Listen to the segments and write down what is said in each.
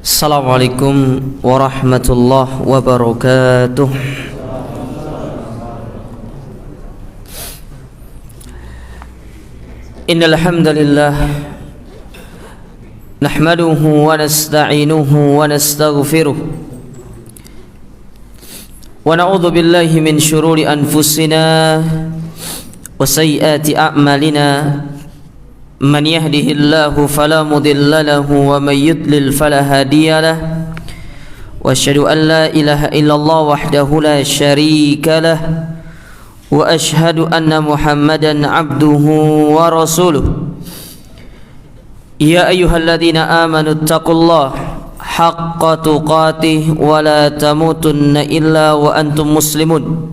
Assalamualaikum warahmatullahi wabarakatuh. Innal hamdalillah nahmaduhu wa nasta'inuhu wa nastaghfiruh wa na'udzu billahi min shururi anfusina wa sayyiati a'malina. Man yahdihillahu fala mudilla lahu wa man yudlil fala hadiya lahu wa asyhadu an la ilaha illallah wahdahu la syarika lahu wa asyhadu anna Muhammadan abduhu wa rasuluh. Ya ayyuhalladzina amanu taqullaha haqqa tuqatih wa la tamutunna illa wa antum muslimun.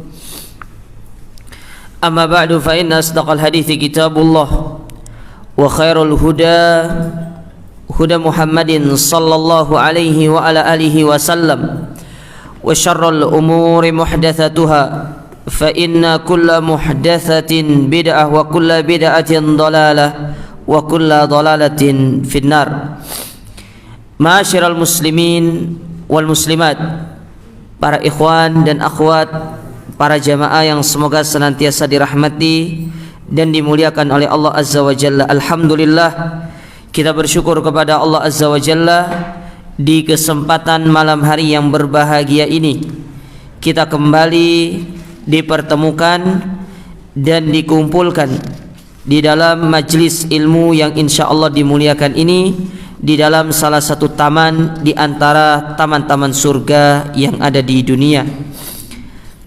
Amma ba'du fa inna asdaqal hadithi kitabullah wa khairul huda Muhammadin sallallahu alaihi wa ala alihi wa sallam wa syarrul umuri muhdatsatuha fa inna kulla muhdatsatin bid'ah wa kulla bid'atin dhalalah wa kulla dhalalatin finnar. Ma'asyiral muslimin wal muslimat, para ikhwan dan akhwat, para jamaah yang semoga senantiasa dirahmati dan dimuliakan oleh Allah Azza wa Jalla. Alhamdulillah, kita bersyukur kepada Allah Azza wa Jalla di kesempatan malam hari yang berbahagia ini kita kembali dipertemukan dan dikumpulkan di dalam majlis ilmu yang insyaallah dimuliakan ini, di dalam salah satu taman di antara taman-taman surga yang ada di dunia.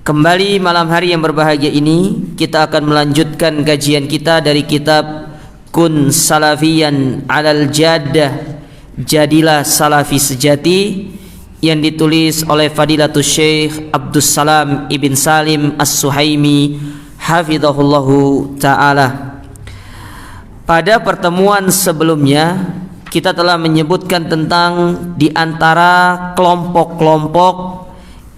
Kembali malam hari yang berbahagia ini kita akan melanjutkan kajian kita dari kitab Kun Salafiyan Alal Jaddah, Jadilah Salafi Sejati, yang ditulis oleh Fadilatul Syekh Abdus Salam Ibn Salim As-Suhaimi hafizahullahu ta'ala. Pada pertemuan sebelumnya kita telah menyebutkan tentang di antara kelompok-kelompok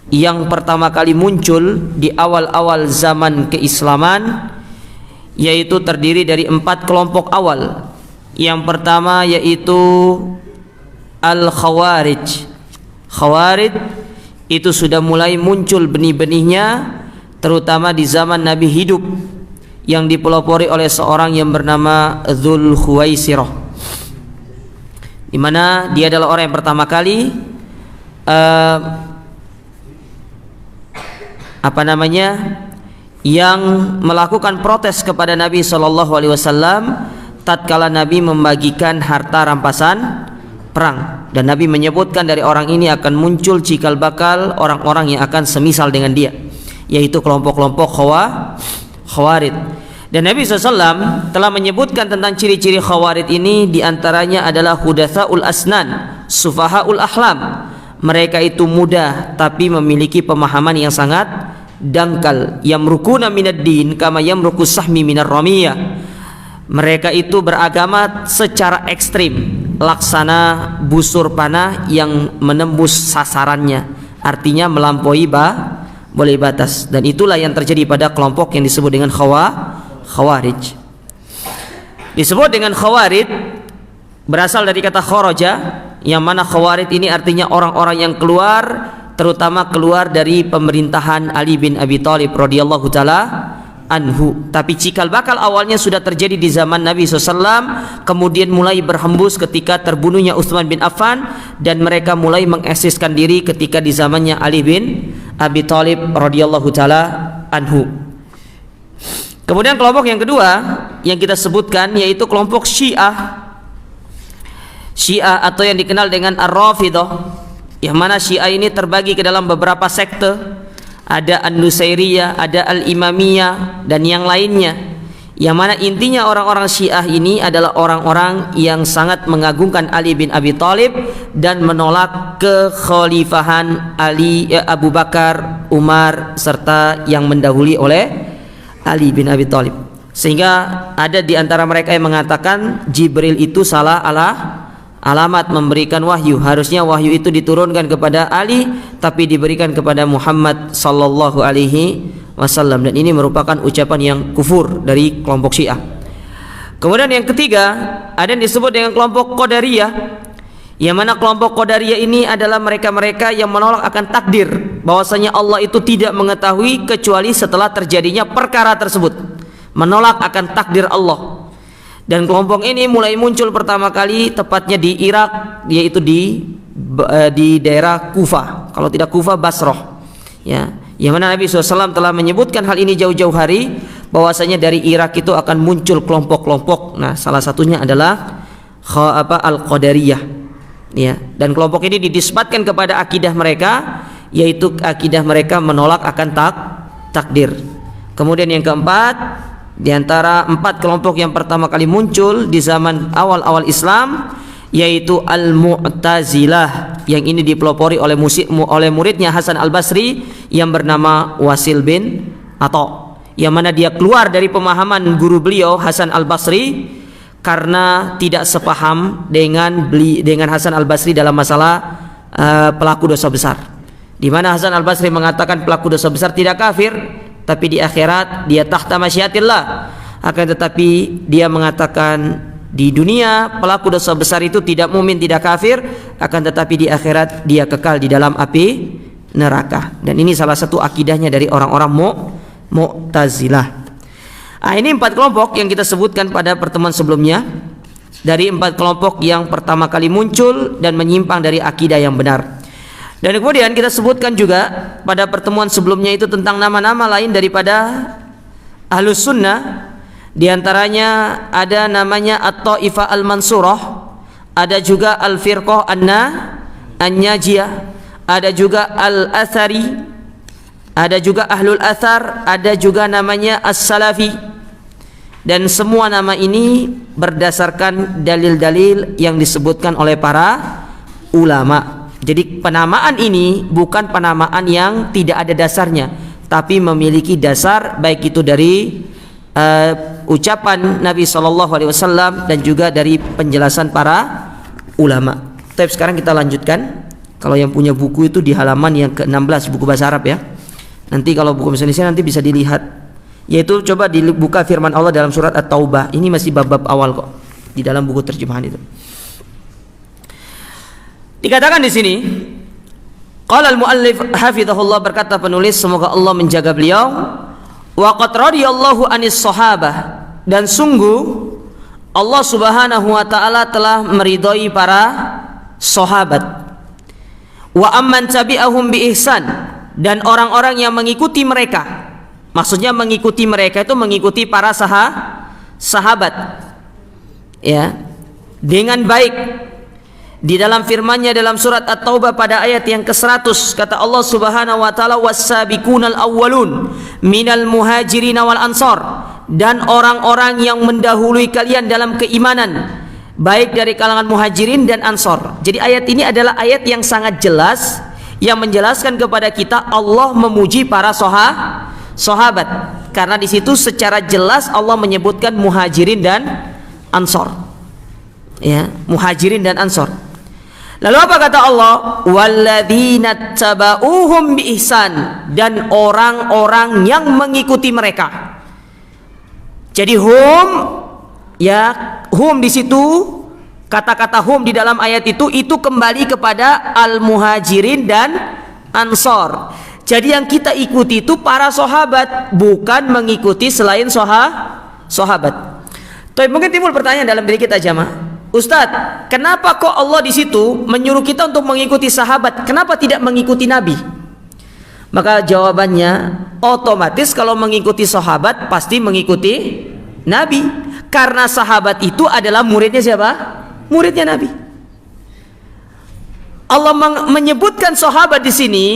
yang pertama kali muncul di awal-awal zaman keislaman, yaitu terdiri dari 4 kelompok awal. Yang pertama yaitu Al-Khawarij. Khawarij itu sudah mulai muncul benih-benihnya terutama di zaman Nabi hidup, yang dipelopori oleh seorang yang bernama Dzul Khuwaisirah, di mana dia adalah orang yang pertama kali yang melakukan protes kepada Nabi SAW tatkala Nabi membagikan harta rampasan perang, dan Nabi menyebutkan dari orang ini akan muncul cikal bakal orang-orang yang akan semisal dengan dia, yaitu kelompok-kelompok Khawarij. Dan Nabi SAW telah menyebutkan tentang ciri-ciri Khawarij ini, diantaranya adalah hudatsaul asnan, sufahaul ahlam. Mereka itu muda tapi memiliki pemahaman yang sangat dangkal. Yamrukuna minad din kama yamruku sahmi minar ramiyah. Mereka itu beragama secara ekstrim, laksana busur panah yang menembus sasarannya, artinya melampaui boleh batas. Dan itulah yang terjadi pada kelompok yang disebut dengan Khawarij. Disebut dengan Khawarij berasal dari kata kharaja, yang mana Khawarij ini artinya orang-orang yang keluar, terutama keluar dari pemerintahan Ali bin Abi Thalib radhiyallahu taala anhu. Tapi cikal bakal awalnya sudah terjadi di zaman Nabi SAW, kemudian mulai berhembus ketika terbunuhnya Utsman bin Affan, dan mereka mulai mengeksiskan diri ketika di zamannya Ali bin Abi Thalib radhiyallahu taala anhu. Kemudian kelompok yang kedua yang kita sebutkan yaitu kelompok Syiah atau yang dikenal dengan Ar-Rafidhah, yang mana Syiah ini terbagi ke dalam beberapa sekte. Ada An-Nusairiyah, ada Al-Imamiyah dan yang lainnya, yang mana intinya orang-orang Syiah ini adalah orang-orang yang sangat mengagungkan Ali bin Abi Thalib dan menolak kekhalifahan Abu Bakar, Umar, serta yang mendahului oleh Ali bin Abi Thalib. Sehingga ada di antara mereka yang mengatakan Jibril itu salah alamat memberikan wahyu. Harusnya wahyu itu diturunkan kepada Ali, tapi diberikan kepada Muhammad sallallahu alaihi wasallam. Dan ini merupakan ucapan yang kufur dari kelompok Syiah. Kemudian yang ketiga, ada yang disebut dengan kelompok Qadariyah, Yang mana kelompok Qadariyah ini adalah mereka-mereka yang menolak akan takdir, bahwasanya Allah itu tidak mengetahui kecuali setelah terjadinya perkara tersebut. Menolak akan takdir Allah. Dan kelompok ini mulai muncul pertama kali tepatnya di Irak, yaitu di daerah Kufah. Kalau tidak Kufah, Basrah. Ya, yang mana Nabi SAW telah menyebutkan hal ini jauh-jauh hari, bahwasanya dari Irak itu akan muncul kelompok-kelompok. Nah, salah satunya adalah Al-Qadariyah. Ya, dan kelompok ini didisbatkan kepada akidah mereka, yaitu akidah mereka menolak akan takdir. Kemudian yang keempat, di antara 4 kelompok yang pertama kali muncul di zaman awal-awal Islam, yaitu Al-Mu'tazilah, yang ini dipelopori oleh muridnya Hasan Al-Basri yang bernama Wasil bin Atha, yang mana dia keluar dari pemahaman guru beliau Hasan Al-Basri karena tidak sepaham dengan Hasan Al-Basri dalam masalah pelaku dosa besar, di mana Hasan Al-Basri mengatakan pelaku dosa besar tidak kafir, tapi di akhirat dia tahta masyiatillah. Akan tetapi dia mengatakan di dunia pelaku dosa besar itu tidak mukmin, tidak kafir, akan tetapi di akhirat dia kekal di dalam api neraka. Dan ini salah satu akidahnya dari orang-orang Mu'tazilah. Ini 4 kelompok yang kita sebutkan pada pertemuan sebelumnya, dari 4 kelompok yang pertama kali muncul dan menyimpang dari akidah yang benar. Dan kemudian kita sebutkan juga pada pertemuan sebelumnya itu tentang nama-nama lain daripada Ahlus Sunnah. Di antaranya ada namanya At-Taifah Al-Mansurah, ada juga Al-Firqah An-Najiyah, ada juga Al-Athari, ada juga Ahlul Athar, ada juga namanya As-Salafi. Dan semua nama ini berdasarkan dalil-dalil yang disebutkan oleh para ulama. Jadi penamaan ini bukan penamaan yang tidak ada dasarnya, tapi memiliki dasar, baik itu dari ucapan Nabi SAW dan juga dari penjelasan para ulama. Tapi sekarang kita lanjutkan. Kalau yang punya buku itu di halaman yang ke-16, buku bahasa Arab ya. Nanti kalau buku bahasa Indonesia nanti bisa dilihat, yaitu coba dibuka firman Allah dalam surat At-Taubah. Ini masih bab-bab awal kok di dalam buku terjemahan itu. Dikatakan di sini, qala al-muallif hafizahullah, berkata penulis semoga Allah menjaga beliau, wa qad radiyallahu anis sahabah, dan sungguh Allah Subhanahu wa taala telah meridhai para sahabat, wa amman tabi'ahum bi ihsan, dan orang-orang yang mengikuti mereka. Maksudnya mengikuti mereka itu mengikuti para sahabat ya, dengan baik. Di dalam firman-Nya dalam surat At-Taubah pada ayat yang ke-100, kata Allah Subhanahu wa taala, was-sabiqunal awwalun minal muhajirin wal ansar, dan orang-orang yang mendahului kalian dalam keimanan, baik dari kalangan muhajirin dan ansar. Jadi ayat ini adalah ayat yang sangat jelas, yang menjelaskan kepada kita Allah memuji para sahabat, karena di situ secara jelas Allah menyebutkan muhajirin dan ansar. Ya, muhajirin dan ansar. Lalu apa kata Allah? Walladzina tabauhum bi ihsan, dan orang-orang yang mengikuti mereka. Jadi hum, ya, hum di situ, kata-kata hum di dalam ayat itu kembali kepada al-muhajirin dan ansar. Jadi yang kita ikuti itu para sahabat, bukan mengikuti selain sahabat. Tapi mungkin timbul pertanyaan dalam diri kita, jamaah, Ustadz, kenapa kok Allah di situ menyuruh kita untuk mengikuti sahabat? Kenapa tidak mengikuti Nabi? Maka jawabannya otomatis kalau mengikuti sahabat pasti mengikuti Nabi, karena sahabat itu adalah muridnya siapa? Muridnya Nabi. Allah menyebutkan sahabat di sini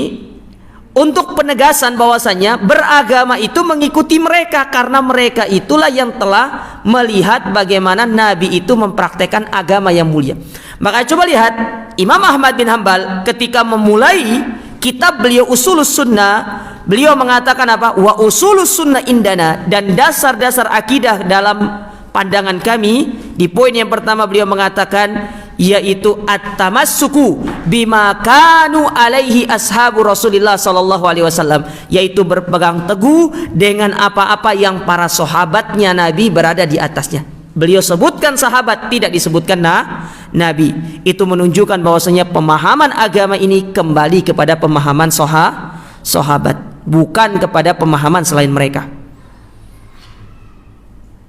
untuk penegasan bahwasanya beragama itu mengikuti mereka, karena mereka itulah yang telah melihat bagaimana Nabi itu mempraktekkan agama yang mulia. Maka coba lihat Imam Ahmad bin Hanbal ketika memulai kitab beliau Ushulus Sunnah, beliau mengatakan apa? Wa ushulus sunnah indana, dan dasar-dasar akidah dalam pandangan kami, di poin yang pertama beliau mengatakan yaitu at-tamassuku bima kanu alaihi ashabu Rasulillah sallallahu alaihi wasallam, yaitu berpegang teguh dengan apa-apa yang para sahabatnya Nabi berada di atasnya. beliau sebutkan sahabat, tidak disebutkan nabi. Itu menunjukkan bahwasanya pemahaman agama ini kembali kepada pemahaman sahabat, bukan kepada pemahaman selain mereka.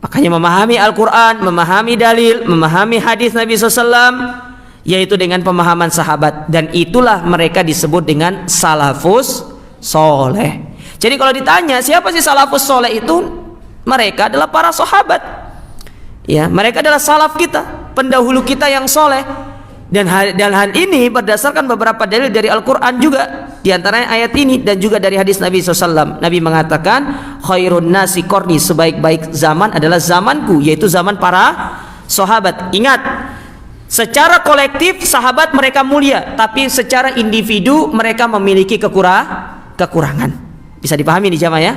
Makanya memahami Al-Quran, memahami dalil, memahami hadis Nabi SAW, yaitu dengan pemahaman sahabat, dan itulah mereka disebut dengan salafus soleh. Jadi kalau ditanya siapa sih salafus soleh itu, mereka adalah para sahabat. Ya, mereka adalah salaf kita, pendahulu kita yang soleh. Dan hal ini berdasarkan beberapa dalil dari Al-Quran juga, di antaranya ayat ini dan juga dari hadis Nabi SAW. Nabi mengatakan, khairun nasi qarni, sebaik-baik zaman adalah zamanku, yaitu zaman para sahabat. Ingat, secara kolektif sahabat mereka mulia, tapi secara individu mereka memiliki kekurangan. Bisa dipahami nih jamaah ya.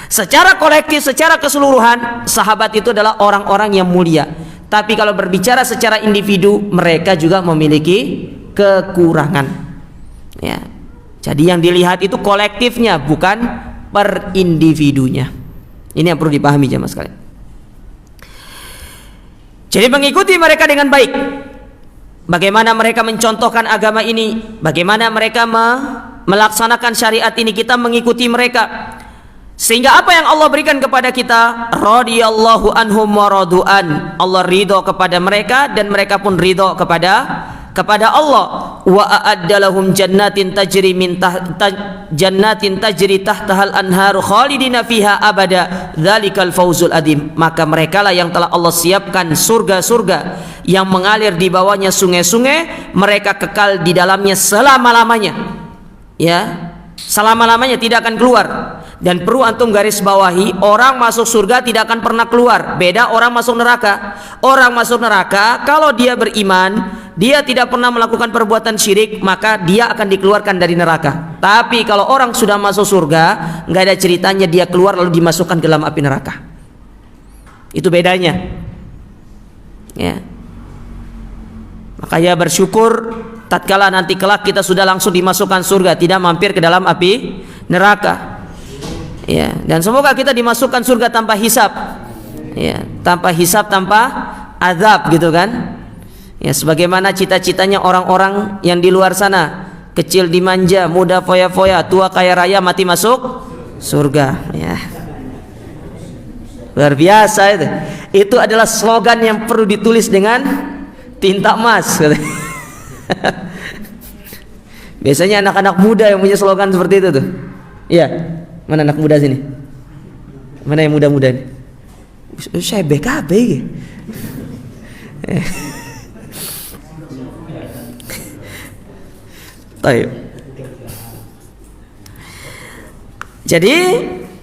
Secara kolektif, secara keseluruhan, sahabat itu adalah orang-orang yang mulia. Tapi kalau berbicara secara individu, mereka juga memiliki kekurangan. Ya. Jadi yang dilihat itu kolektifnya, bukan per individunya. Ini yang perlu dipahami jamaah sekalian. Jadi mengikuti mereka dengan baik. Bagaimana mereka mencontohkan agama ini, bagaimana mereka melaksanakan syariat ini, kita mengikuti mereka. Sehingga apa yang Allah berikan kepada kita, radhiyallahu anhum wa radu'an, Allah ridho kepada mereka dan mereka pun ridho kepada Allah. Wa a'adda lahum jannatin tajri tahtahal anharu khalidina fiha abada, dzalikal fawzul adim. Maka merekalah yang telah Allah siapkan surga-surga yang mengalir di bawahnya sungai-sungai, mereka kekal di dalamnya selama-lamanya. Ya, selama-lamanya tidak akan keluar. Dan perlu antum garis bawahi, orang masuk surga tidak akan pernah keluar. Beda orang masuk neraka. Orang masuk neraka kalau dia beriman, dia tidak pernah melakukan perbuatan syirik, maka dia akan dikeluarkan dari neraka. Tapi kalau orang sudah masuk surga, nggak ada ceritanya dia keluar lalu dimasukkan ke dalam api neraka. Itu bedanya. Ya. Makanya bersyukur tatkala nanti kelak kita sudah langsung dimasukkan surga, tidak mampir ke dalam api neraka. Ya, dan semoga kita dimasukkan surga tanpa hisab. Ya, tanpa hisab, tanpa azab gitu kan. Ya, sebagaimana cita-citanya orang-orang yang di luar sana, kecil dimanja, muda foya-foya, tua kaya raya, mati masuk surga. Ya. Luar biasa itu. Itu adalah slogan yang perlu ditulis dengan tinta emas. Biasanya anak-anak muda yang punya slogan seperti itu tuh. Iya. Mana anak muda sini? Mana yang muda-muda nih? Saya BKB gitu. Jadi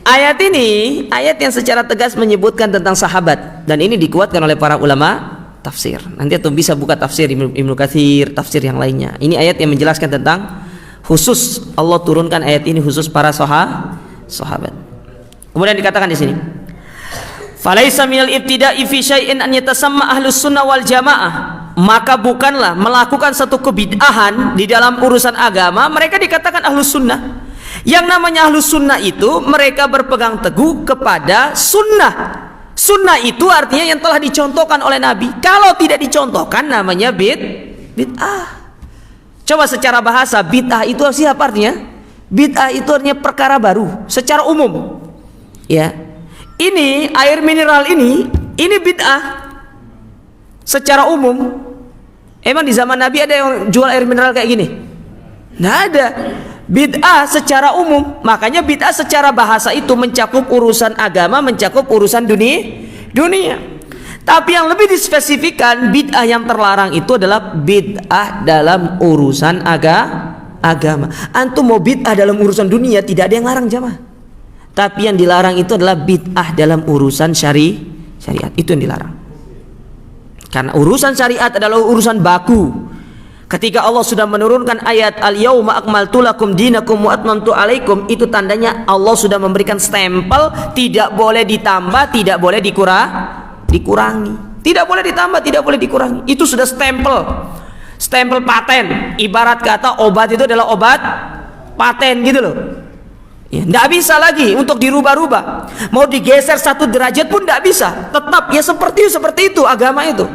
ayat ini ayat yang secara tegas menyebutkan tentang sahabat, dan ini dikuatkan oleh para ulama tafsir. Nanti tuh bisa buka tafsir Ibnu Katsir, tafsir yang lainnya. Ini ayat yang menjelaskan tentang khusus Allah turunkan ayat ini khusus para sahabat. Kemudian dikatakan di sini, falaisa minal ibtida'i fi syai'in an yatasamma ahlus sunnah wal jamaah. Maka bukanlah melakukan satu kebid'ahan di dalam urusan agama mereka dikatakan ahlus sunnah. Yang namanya ahlus sunnah itu mereka berpegang teguh kepada sunnah. Sunnah itu artinya yang telah dicontohkan oleh Nabi. Kalau tidak dicontohkan namanya bid'ah. Coba secara bahasa, bid'ah itu apa artinya? Bid'ah itu artinya perkara baru secara umum. Ya. Ini air mineral ini bid'ah secara umum. Emang di zaman Nabi ada yang jual air mineral kayak gini? Nggak ada. Bid'ah secara umum. Makanya bid'ah secara bahasa itu mencakup urusan agama, mencakup urusan dunia. Tapi yang lebih dispesifikkan, bid'ah yang terlarang itu adalah bid'ah dalam urusan agama. Antum mau bid'ah dalam urusan dunia, tidak ada yang larang jamaah. Tapi yang dilarang itu adalah bid'ah dalam urusan syariat. Itu yang dilarang. Karena urusan syariat adalah urusan baku. Ketika Allah sudah menurunkan ayat al-yauma akmaltu lakum dinakum wa atmamtu alaikum, itu tandanya Allah sudah memberikan stempel, tidak boleh ditambah, tidak boleh dikurangi. Tidak boleh ditambah, tidak boleh dikurangi. Itu sudah stempel paten. Ibarat kata obat itu adalah obat paten gitu loh. Ya, tidak bisa lagi untuk dirubah-rubah. Mau digeser 1 derajat pun tidak bisa. Tetap ya seperti itu agama itu.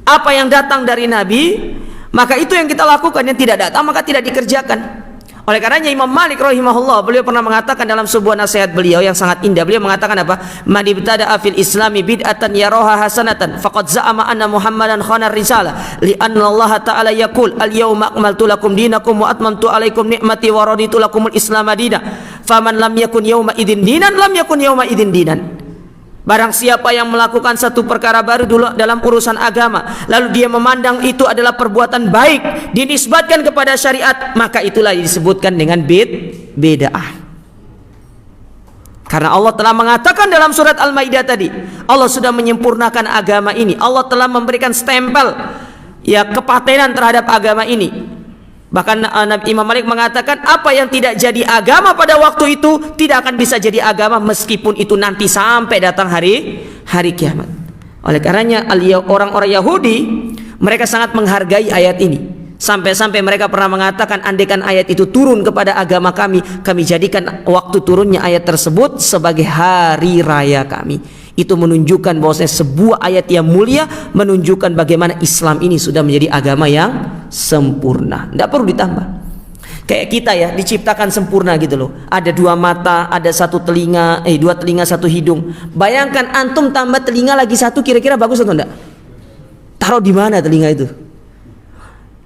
Apa yang datang dari Nabi, maka itu yang kita lakukan. Yang tidak datang maka tidak dikerjakan. Oleh karenanya Imam Malik rahimahullah, beliau pernah mengatakan dalam sebuah nasihat beliau yang sangat indah. Beliau mengatakan apa? Man ibtada'a fil islami bid'atan yaraha hasanatan faqad za'ama anna Muhammadan khana risalah li'anna Allah ta'ala yaqul al-yawma akmaltu lakum dinakum wa atmamtu 'alaikum ni'mati wa raditu lakumul islam dinan. Faman lam yakun yawma idzin dinan lam yakun yawma idzin dinan. Barang siapa yang melakukan satu perkara baru dulu dalam urusan agama, lalu dia memandang itu adalah perbuatan baik, dinisbatkan kepada syariat, maka itulah disebutkan dengan bid'ah. Karena Allah telah mengatakan dalam surat Al-Maidah tadi, Allah sudah menyempurnakan agama ini. Allah telah memberikan stempel ya kepatenan terhadap agama ini. Bahkan Imam Malik mengatakan apa yang tidak jadi agama pada waktu itu tidak akan bisa jadi agama meskipun itu nanti sampai datang hari kiamat. Oleh karenanya orang-orang Yahudi mereka sangat menghargai ayat ini. Sampai-sampai mereka pernah mengatakan andaikan ayat itu turun kepada agama kami jadikan waktu turunnya ayat tersebut sebagai hari raya kami. Itu menunjukkan bahwasanya sebuah ayat yang mulia, menunjukkan bagaimana Islam ini sudah menjadi agama yang sempurna, tidak perlu ditambah. Kayak kita ya, diciptakan sempurna gitu loh. Ada 2 mata, ada 1 telinga, 2 telinga 1 hidung. Bayangkan antum tambah telinga lagi 1, kira-kira bagus atau enggak? Taruh di mana telinga itu?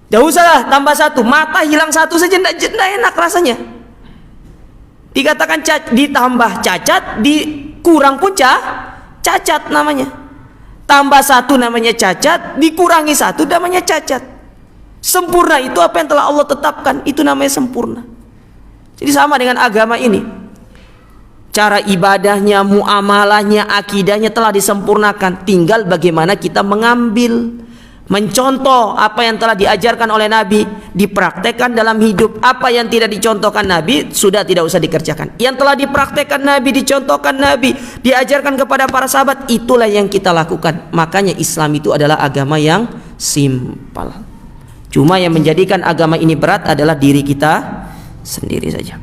Tidak usah lah tambah 1, mata hilang 1 saja tidak enak rasanya. Dikatakan ditambah cacat, dikurang pun cacat namanya. Tambah 1 namanya cacat, dikurangi 1 namanya cacat. Sempurna itu apa yang telah Allah tetapkan, itu namanya sempurna. Jadi sama dengan agama ini. Cara ibadahnya, muamalahnya, akidahnya telah disempurnakan. Tinggal bagaimana kita mengambil, mencontoh apa yang telah diajarkan oleh Nabi, dipraktekkan dalam hidup. Apa yang tidak dicontohkan Nabi sudah tidak usah dikerjakan. Yang telah dipraktekkan Nabi, dicontohkan Nabi, diajarkan kepada para sahabat, itulah yang kita lakukan. Makanya Islam itu adalah agama yang simpel. Cuma yang menjadikan agama ini berat adalah diri kita sendiri saja.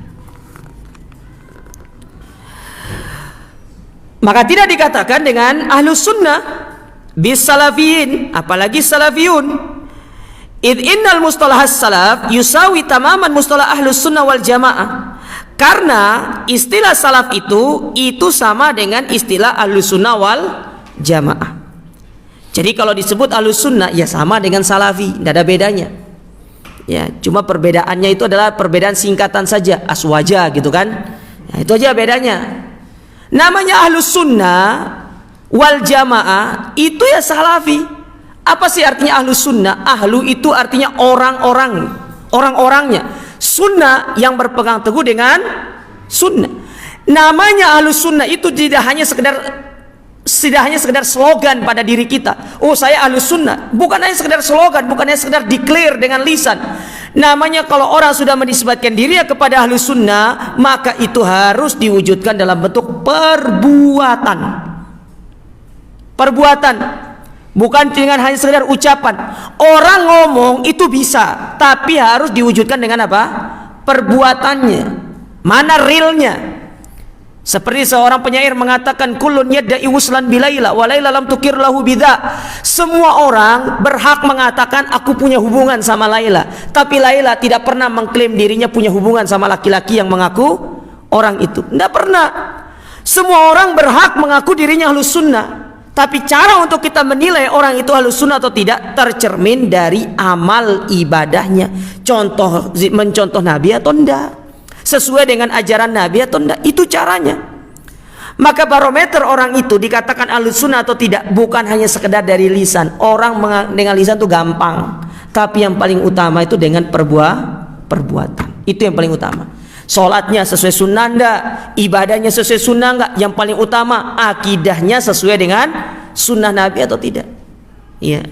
Maka tidak dikatakan dengan ahlus sunnah bis salafiyin, apalagi salafiyun. Id innal mustalah salaf yusawi tamaman mustalah ahlus sunnah wal jamaah. Karena istilah salaf itu sama dengan istilah ahlus sunnah wal jamaah. Jadi kalau disebut ahlus sunnah ya sama dengan salafi, tidak ada bedanya. Ya, cuma perbedaannya itu adalah perbedaan singkatan saja, aswaja gitu kan. Nah, itu aja bedanya. Namanya ahlus sunnah wal jamaah itu ya salafi. Apa sih artinya ahlus sunnah? Ahlu itu artinya orang-orangnya. Sunnah yang berpegang teguh dengan sunnah. Namanya ahlus sunnah itu tidak hanya sekedar slogan pada diri kita. Oh, saya ahlus sunnah. Bukan hanya sekedar slogan, bukan hanya sekedar declare dengan lisan. Namanya kalau orang sudah menisbatkan dirinya kepada ahlus sunnah, maka itu harus diwujudkan dalam bentuk perbuatan. Bukan dengan hanya sekedar ucapan. Orang ngomong itu bisa, tapi harus diwujudkan dengan apa? Perbuatannya. Mana realnya? Seperti seorang penyair mengatakan, kullun yadda'i wuslan bilaila wa laila lam tukir lahu bidza. Semua orang berhak mengatakan aku punya hubungan sama Laila, tapi Laila tidak pernah mengklaim dirinya punya hubungan sama laki-laki yang mengaku orang itu. Tidak pernah. Semua orang berhak mengaku dirinya ahlus sunnah, tapi cara untuk kita menilai orang itu ahlus sunnah atau tidak tercermin dari amal ibadahnya. Contoh, mencontoh Nabi atau tidak, sesuai dengan ajaran Nabi atau tidak, itu caranya. Maka barometer orang itu dikatakan ahlus sunnah atau tidak bukan hanya sekedar dari lisan. Orang dengan lisan itu gampang, tapi yang paling utama itu dengan perbuatan. Itu yang paling utama. Sholatnya sesuai sunnah enggak, ibadahnya sesuai sunnah enggak, yang paling utama akidahnya sesuai dengan sunnah Nabi atau tidak. Ya.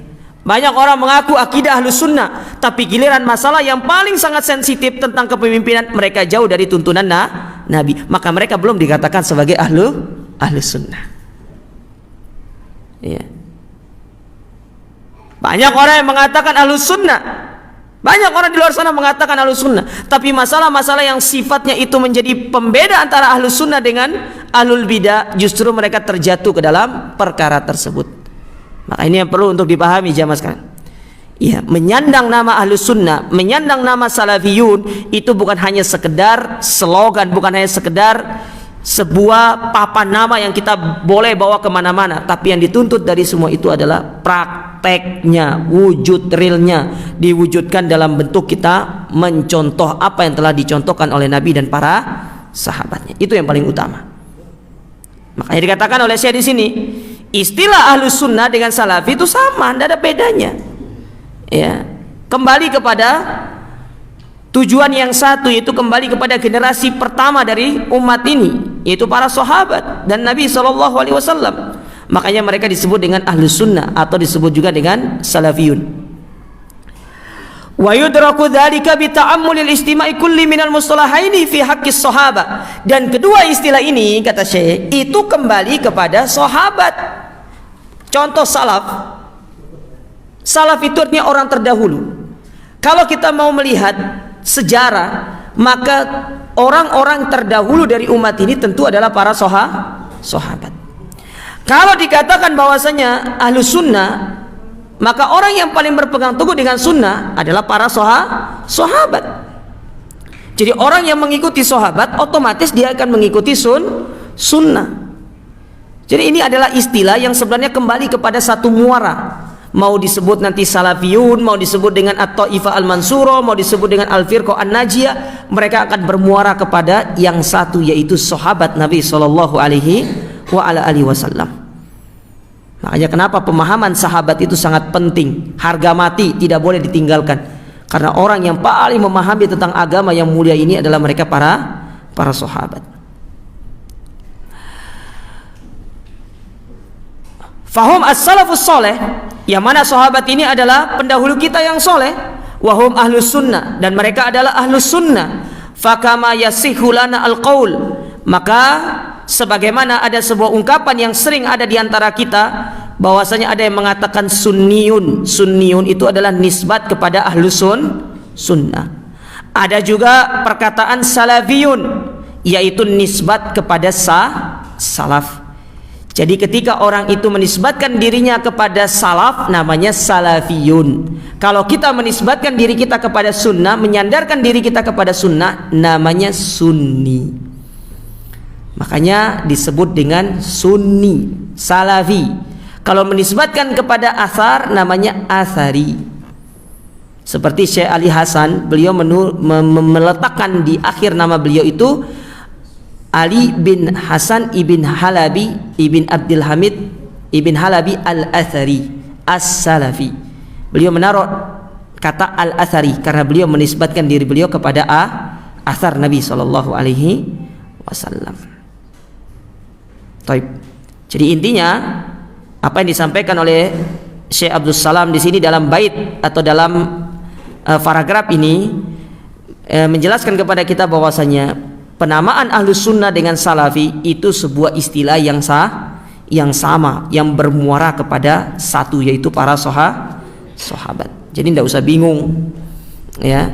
Banyak orang mengaku akidah ahlus sunnah, tapi giliran masalah yang paling sangat sensitif tentang kepemimpinan, mereka jauh dari tuntunan Nabi. Maka mereka belum dikatakan sebagai ahlus sunnah. Ya. Banyak orang yang mengatakan ahlus sunnah, Banyak orang di luar sana mengatakan ahlus sunnah, tapi masalah-masalah yang sifatnya itu menjadi pembeda antara ahlus sunnah dengan ahlul bidah, justru mereka terjatuh ke dalam perkara tersebut. Maka ini yang perlu untuk dipahami jamaah sekalian. Ya, menyandang nama ahlus sunnah, menyandang nama salafiyun itu bukan hanya sekedar slogan, bukan hanya sekedar sebuah papan nama yang kita boleh bawa kemana-mana, tapi yang dituntut dari semua itu adalah prakteknya, wujud realnya diwujudkan dalam bentuk kita mencontoh apa yang telah dicontohkan oleh Nabi dan para sahabatnya. Itu yang paling utama. Makanya dikatakan oleh Syekh di sini, istilah ahlus sunnah dengan salafi itu sama, tidak ada bedanya. Ya, kembali kepada tujuan yang satu, yaitu kembali kepada generasi pertama dari umat ini, yaitu para sahabat dan Nabi SAW. Makanya mereka disebut dengan ahlus sunnah atau disebut juga dengan salafiyun. Wa yudraku dzalika bi ta'ammulil istima'i kulli minal mustalahaini fi haqqis sahabat. Dan kedua istilah ini, kata Syekh, itu kembali kepada sahabat. Contoh salaf. Salaf itu artinya orang terdahulu. Kalau kita mau melihat sejarah, maka orang-orang terdahulu dari umat ini tentu adalah para sahabat. Kalau dikatakan bahwasanya ahlus sunnah, maka orang yang paling berpegang teguh dengan sunnah adalah para sahabat. Jadi orang yang mengikuti sahabat otomatis dia akan mengikuti sunnah. Jadi ini adalah istilah yang sebenarnya kembali kepada satu muara. Mau disebut nanti salafiyun, mau disebut dengan at-taifah al-mansurah, mau disebut dengan al-firqah an-najiyah, mereka akan bermuara kepada yang satu, yaitu sahabat Nabi sallallahu alaihi wasallam. Makanya kenapa pemahaman sahabat itu sangat penting, harga mati, tidak boleh ditinggalkan. Karena orang yang paling memahami tentang agama yang mulia ini adalah mereka para sahabat. Fahum as-salafus soleh, yang mana sahabat ini adalah pendahulu kita yang soleh. Wahum ahlus sunnah, dan mereka adalah ahlus sunnah. Fakama yasihu lana al-qaul, maka sebagaimana ada sebuah ungkapan yang sering ada di antara kita, bahwasanya ada yang mengatakan sunniyun. Sunniyun itu adalah nisbat kepada ahlus sunnah. Ada juga perkataan salafiyun, yaitu nisbat kepada salaf. Jadi ketika orang itu menisbatkan dirinya kepada salaf, namanya salafiyun. Kalau kita menisbatkan diri kita kepada sunnah, menyandarkan diri kita kepada sunnah, namanya sunni. Makanya disebut dengan sunni, salafi. Kalau menisbatkan kepada athar, namanya athari. Seperti Syekh Ali Hasan, beliau meletakkan di akhir nama beliau itu Ali bin Hasan ibn Halabi ibn Abdul Hamid ibn Halabi al-Athari as-Salafi. Beliau menaruh kata al-Athari karena beliau menisbatkan diri beliau kepada athar Nabi sallallahu alaihi wasallam. Taib. Jadi intinya apa yang disampaikan oleh Syekh Abdul Salam di sini dalam bait atau dalam paragraf ini menjelaskan kepada kita bahwasanya penamaan ahlus sunnah dengan salafi itu sebuah istilah yang sama, yang bermuara kepada satu, yaitu para sahabat. Jadi tidak usah bingung, ya.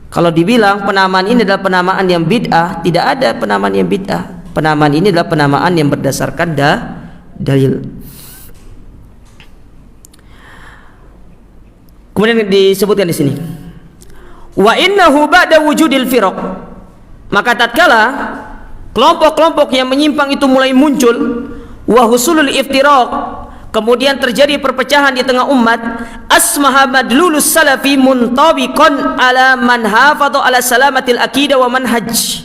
Kalau dibilang penamaan ini adalah penamaan yang bid'ah, tidak ada penamaan yang bid'ah. Penamaan ini adalah penamaan yang berdasarkan dalil. Kemudian disebutkan di sini, wa innahu ba'da wujudil firaq. Maka tatkala kelompok-kelompok yang menyimpang itu mulai muncul, wa husulul iftiraq, kemudian terjadi perpecahan di tengah umat, asmaha madlulus salafi muntabiqan ala man hafadha ala salamatil aqidah wa manhaj.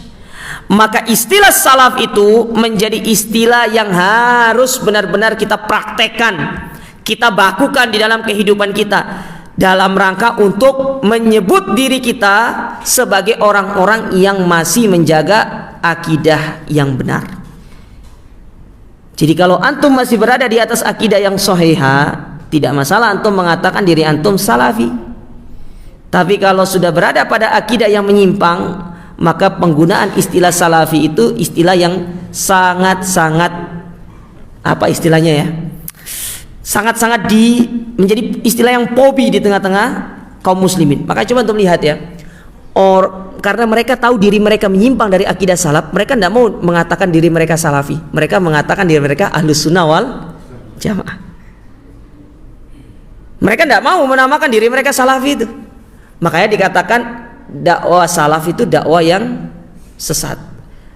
Maka istilah salaf itu menjadi istilah yang harus benar-benar kita praktekkan, kita bakukan di dalam kehidupan kita, dalam rangka untuk menyebut diri kita sebagai orang-orang yang masih menjaga akidah yang benar. Jadi kalau antum masih berada di atas akidah yang sahihah, tidak masalah antum mengatakan diri antum salafi. Tapi kalau sudah berada pada akidah yang menyimpang, maka penggunaan istilah salafi itu istilah yang sangat-sangat, apa istilahnya ya, sangat-sangat menjadi istilah yang pobi di tengah-tengah kaum muslimin. Maka coba untuk lihat ya, karena mereka tahu diri mereka menyimpang dari akidah salaf, mereka tidak mau mengatakan diri mereka salafi, mereka mengatakan diri mereka ahlus sunnah wal jamaah. Mereka tidak mau menamakan diri mereka salafi itu. Makanya dikatakan dakwah salaf itu dakwah yang sesat.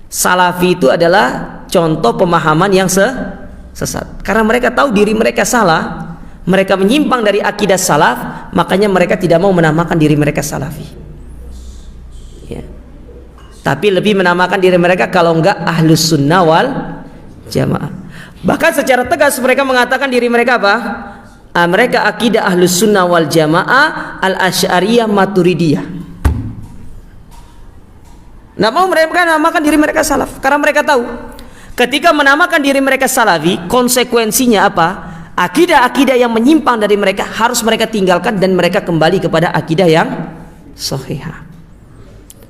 Salafi itu adalah contoh pemahaman yang sesat. Karena mereka tahu diri mereka salah, mereka menyimpang dari akidah salaf, makanya mereka tidak mau menamakan diri mereka salafi. Ya. Tapi lebih menamakan diri mereka kalau enggak ahlus sunnah wal jamaah. Bahkan secara tegas mereka mengatakan diri mereka apa? Mereka akidah ahlus sunnah wal jamaah al-asy'ariyah maturidiyah. Nah, mau mereka menamakan diri mereka salaf karena mereka tahu ketika menamakan diri mereka salafi, konsekuensinya apa? Akidah-akidah yang menyimpang dari mereka harus mereka tinggalkan dan mereka kembali kepada akidah yang sahihah.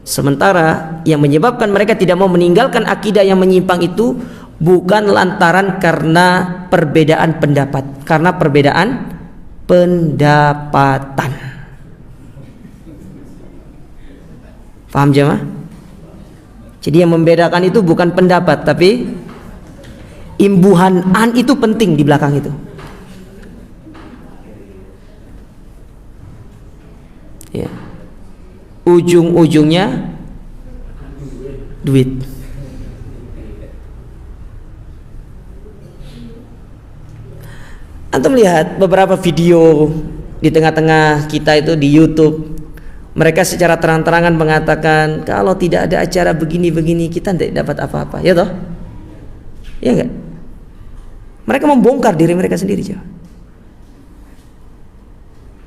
Sementara yang menyebabkan mereka tidak mau meninggalkan akidah yang menyimpang itu bukan lantaran karena perbedaan pendapat, karena perbedaan pendapatan. Paham jemaah? Jadi yang membedakan itu bukan pendapat, tapi imbuhan an itu penting di belakang itu. Ya. Ujung-ujungnya duit. Antum lihat beberapa video di tengah-tengah kita itu di YouTube, mereka secara terang-terangan mengatakan kalau tidak ada acara begini-begini kita tidak dapat apa-apa, ya toh? Ya enggak? Mereka membongkar diri mereka sendiri, coba.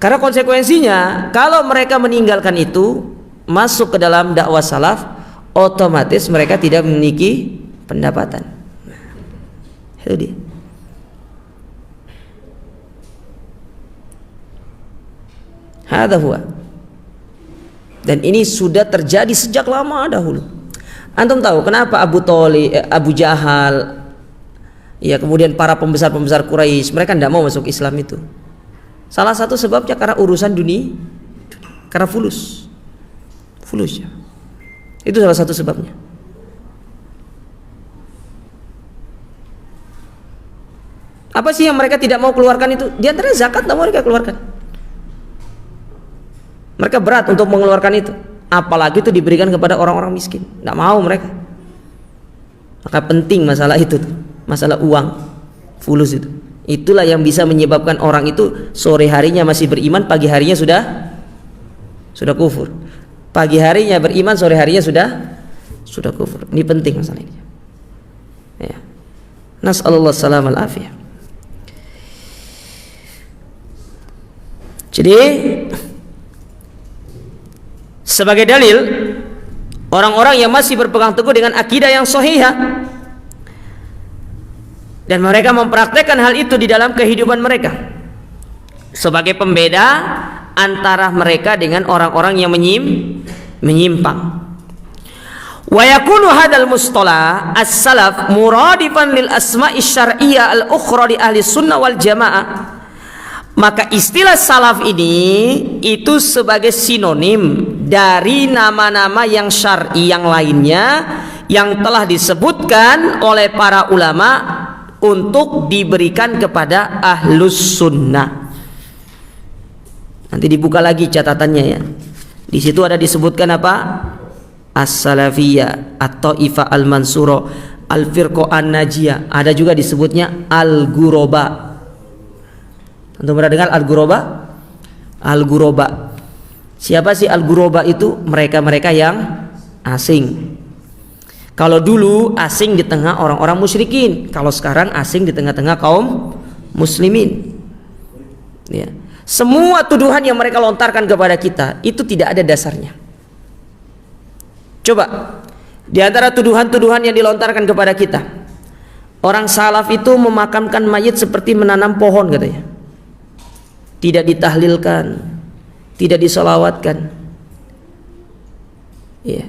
Karena konsekuensinya kalau mereka meninggalkan itu, masuk ke dalam dakwah salaf, otomatis mereka tidak memiliki pendapatan. Itu dia. Hadza huwa. Dan ini sudah terjadi sejak lama dahulu. Antum tahu kenapa Abu Jahal, ya kemudian para pembesar-pembesar Quraisy, mereka tidak mau masuk Islam itu. Salah satu sebabnya karena urusan dunia, karena fulus ya. Itu salah satu sebabnya. Apa sih yang mereka tidak mau keluarkan itu? Di antara zakat tidak mau mereka keluarkan. Mereka berat untuk mengeluarkan itu, apalagi itu diberikan kepada orang-orang miskin. Tidak mau mereka. Maka penting masalah itu, masalah uang, fulus itu. Itulah yang bisa menyebabkan orang itu sore harinya masih beriman, pagi harinya sudah kufur. Pagi harinya beriman, sore harinya sudah kufur. Ini penting masalah ini. Ya. Nas'alullah salam al-afiyah. Jadi sebagai dalil orang-orang yang masih berpegang teguh dengan akidah yang sahihah dan mereka mempraktekkan hal itu di dalam kehidupan mereka sebagai pembeda antara mereka dengan orang-orang yang menyimpang. Wa yakunu hadzal mustalah as-salaf muradifan lil asma'i syar'iyyah al-ukhra li ahli sunnah wal jamaah. Maka istilah salaf ini itu sebagai sinonim dari nama-nama yang syar'i yang lainnya yang telah disebutkan oleh para ulama untuk diberikan kepada ahlus sunnah. Nanti dibuka lagi catatannya ya. Di situ ada disebutkan apa? As-salafiyah, at-taifah al-mansurah, al-firqah an-najiyah. Ada juga disebutnya al-ghuraba. Antum pernah dengar al-ghuraba? Al-ghuraba. Siapa sih al-ghuraba itu? Mereka-mereka yang asing. Kalau dulu asing di tengah orang-orang musyrikin, kalau sekarang asing di tengah-tengah kaum muslimin. Ya. Semua tuduhan yang mereka lontarkan kepada kita itu tidak ada dasarnya. Coba, di antara tuduhan-tuduhan yang dilontarkan kepada kita, orang salaf itu memakamkan mayit seperti menanam pohon katanya. Tidak ditahlilkan, tidak disolawatkan, ya.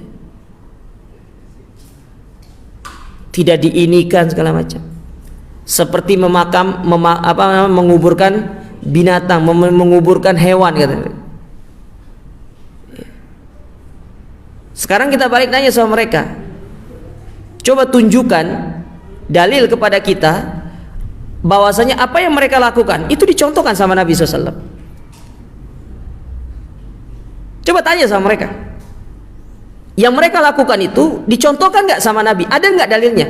Tidak diinikan segala macam. Seperti menguburkan binatang, menguburkan hewan katanya. Sekarang kita balik nanya sama mereka, coba tunjukkan dalil kepada kita bahwasanya apa yang mereka lakukan itu dicontohkan sama Nabi SAW. Coba tanya sama mereka, yang mereka lakukan itu dicontohkan nggak sama Nabi? Ada nggak dalilnya?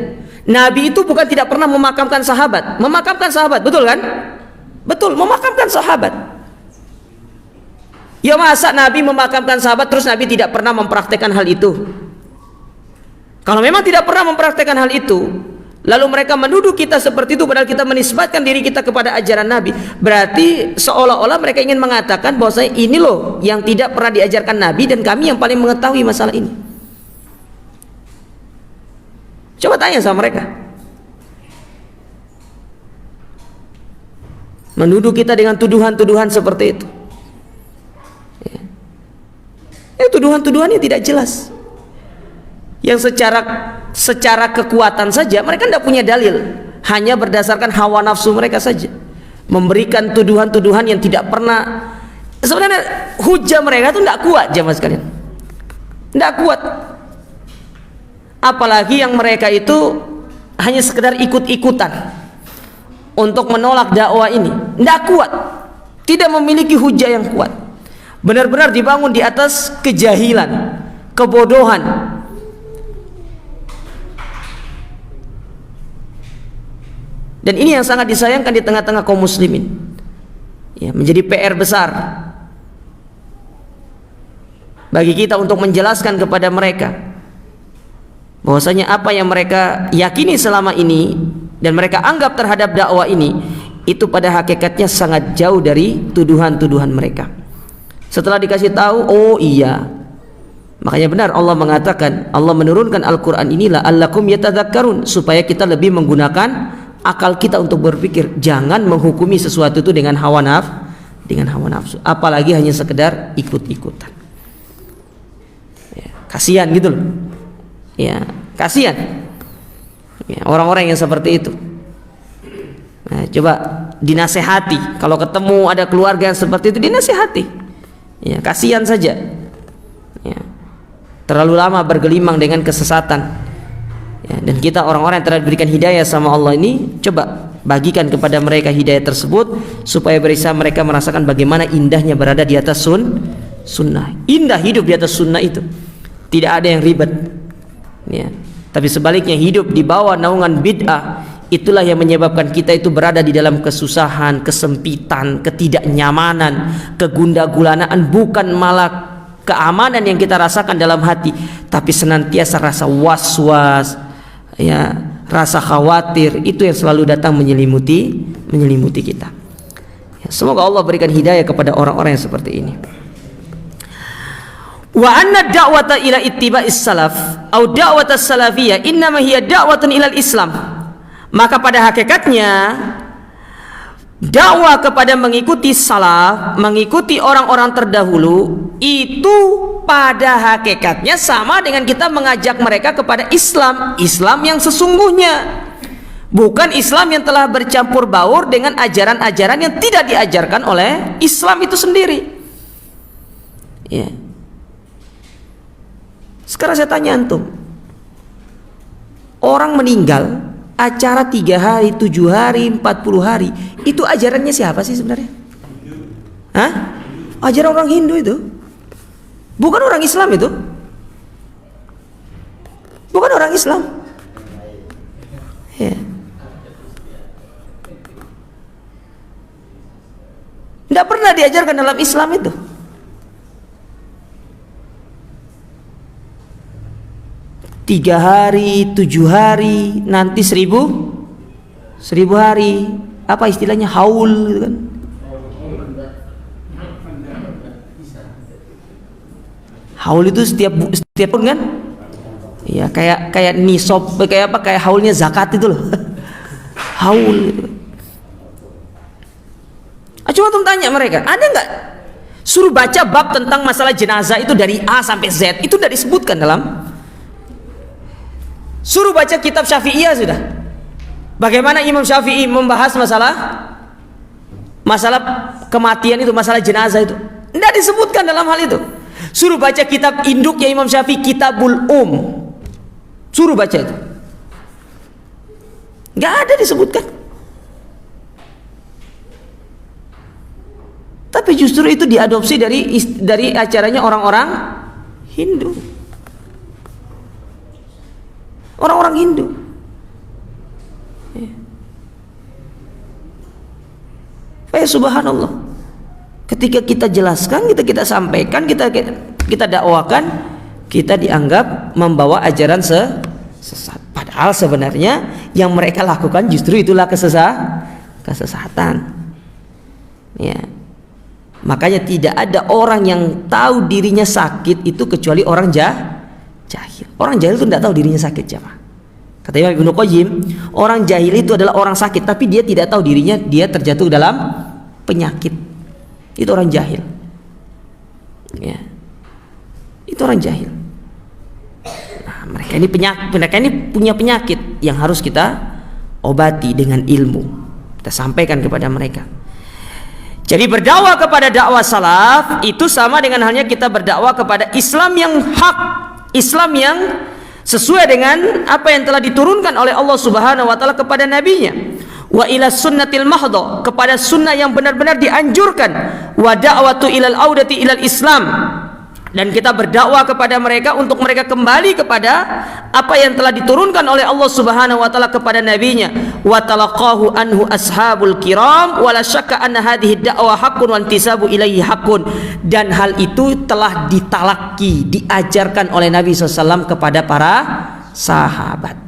Nabi itu bukan tidak pernah memakamkan sahabat, betul kan? Betul, memakamkan sahabat. Ya masa Nabi memakamkan sahabat terus Nabi tidak pernah mempraktekkan hal itu? Kalau memang tidak pernah mempraktekkan hal itu, lalu mereka menuduh kita seperti itu padahal kita menisbatkan diri kita kepada ajaran Nabi, berarti seolah-olah mereka ingin mengatakan bahwasanya ini loh yang tidak pernah diajarkan Nabi dan kami yang paling mengetahui masalah ini. Coba tanya sama mereka. Menuduh kita dengan tuduhan-tuduhan seperti itu. Tuduhan-tuduhan yang tidak jelas. Yang secara kekuatan saja mereka tidak punya dalil, hanya berdasarkan hawa nafsu mereka saja. Memberikan tuduhan-tuduhan yang tidak pernah, sebenarnya hujah mereka itu tidak kuat, jemaah sekalian. Tidak kuat. Apalagi yang mereka itu hanya sekedar ikut-ikutan untuk menolak dakwah ini, tidak kuat, tidak memiliki hujah yang kuat, benar-benar dibangun di atas kejahilan, kebodohan. Dan ini yang sangat disayangkan di tengah-tengah kaum muslimin, ya, menjadi PR besar bagi kita untuk menjelaskan kepada mereka bahwasanya apa yang mereka yakini selama ini dan mereka anggap terhadap dakwah ini itu pada hakikatnya sangat jauh dari tuduhan-tuduhan mereka. Setelah dikasih tahu, oh iya, makanya benar Allah mengatakan, Allah menurunkan Al-Quran inilah la'allakum yatadzakkarun, supaya kita lebih menggunakan akal kita untuk berpikir. Jangan menghukumi sesuatu itu dengan hawa nafsu, apalagi hanya sekedar ikut-ikutan. Ya, kasihan gitu loh. Ya, kasihan ya, orang-orang yang seperti itu. Nah, coba dinasehati. Kalau ketemu ada keluarga yang seperti itu, dinasehati. Ya, kasihan saja. Ya, terlalu lama bergelimang dengan kesesatan. Ya, dan kita orang-orang yang telah diberikan hidayah sama Allah ini, coba bagikan kepada mereka hidayah tersebut supaya bisa mereka merasakan bagaimana indahnya berada di atas sunnah. Indah hidup di atas sunnah itu. Tidak ada yang ribet. Ya, tapi sebaliknya hidup di bawah naungan bid'ah, itulah yang menyebabkan kita itu berada di dalam kesusahan, kesempitan, ketidaknyamanan, kegundagulanaan. Bukan malah keamanan yang kita rasakan dalam hati, tapi senantiasa rasa was-was, ya, rasa khawatir, itu yang selalu datang menyelimuti kita. Ya, semoga Allah berikan hidayah kepada orang-orang yang seperti ini. Wa anna da'wata ila ittiba'is salaf au da'watas salafiyah innama hiya da'watun ilal Islam. Maka pada hakikatnya dakwah kepada mengikuti salaf, mengikuti orang-orang terdahulu, itu pada hakikatnya sama dengan kita mengajak mereka kepada Islam, Islam yang sesungguhnya, bukan Islam yang telah bercampur baur dengan ajaran-ajaran yang tidak diajarkan oleh Islam itu sendiri. Ya. Sekarang saya tanya antum, orang meninggal, acara 3 hari, 7 hari, 40 hari, itu ajarannya siapa sih sebenarnya? Hah? Ajaran orang Hindu itu, bukan orang Islam itu, bukan orang Islam. Ya. Tidak pernah diajarkan dalam Islam itu. Tiga hari, 7 hari, nanti 1000 hari, apa istilahnya, haul gitu kan. Haul itu setiap tahun kan? Ya, kayak nisab, kayak haulnya zakat itu loh. Haul gitu. Coba tuh tanya mereka, ada nggak suruh baca bab tentang masalah jenazah itu dari A sampai Z, itu udah disebutkan dalam. Suruh baca kitab Syafi'iyah sudah. Bagaimana Imam Syafi'i membahas masalah kematian itu, masalah jenazah itu. Tidak disebutkan dalam hal itu. Suruh baca kitab induknya Imam Syafi'i, Kitabul Suruh baca itu. Nggak ada disebutkan. Tapi justru itu diadopsi dari acaranya orang-orang Hindu. Orang-orang Hindu. Subhanallah. Ketika kita jelaskan, kita sampaikan, kita dakwakan, kita dianggap membawa ajaran sesat. Padahal sebenarnya yang mereka lakukan justru itulah kesesatan. Ya. Makanya tidak ada orang yang tahu dirinya sakit itu kecuali orang jahil. Orang jahil itu tidak tahu dirinya sakit, siapa? Kata Imam Ibnu Qayyim, orang jahil itu adalah orang sakit tapi dia tidak tahu dirinya dia terjatuh dalam penyakit. Itu orang jahil. Ya. Itu orang jahil. Nah, mereka ini punya penyakit yang harus kita obati dengan ilmu. Kita sampaikan kepada mereka. Jadi berdakwah kepada dakwah salaf itu sama dengan halnya kita berdakwah kepada Islam yang hak, Islam yang sesuai dengan apa yang telah diturunkan oleh Allah Subhanahu wa taala kepada nabinya. Wa ila sunnatil mahdha, kepada sunnah yang benar-benar dianjurkan. Wa da'watu ilal audati ilal Islam, dan kita berdakwah kepada mereka untuk mereka kembali kepada apa yang telah diturunkan oleh Allah Subhanahu wa taala kepada nabinya. Wa talaqahu anhu ashabul kiram wa la syakka anna hadhihi da'wah haqqun wa intisabu ilaihi haqqun, dan hal itu telah ditalaki, diajarkan oleh Nabi SAW kepada para sahabat.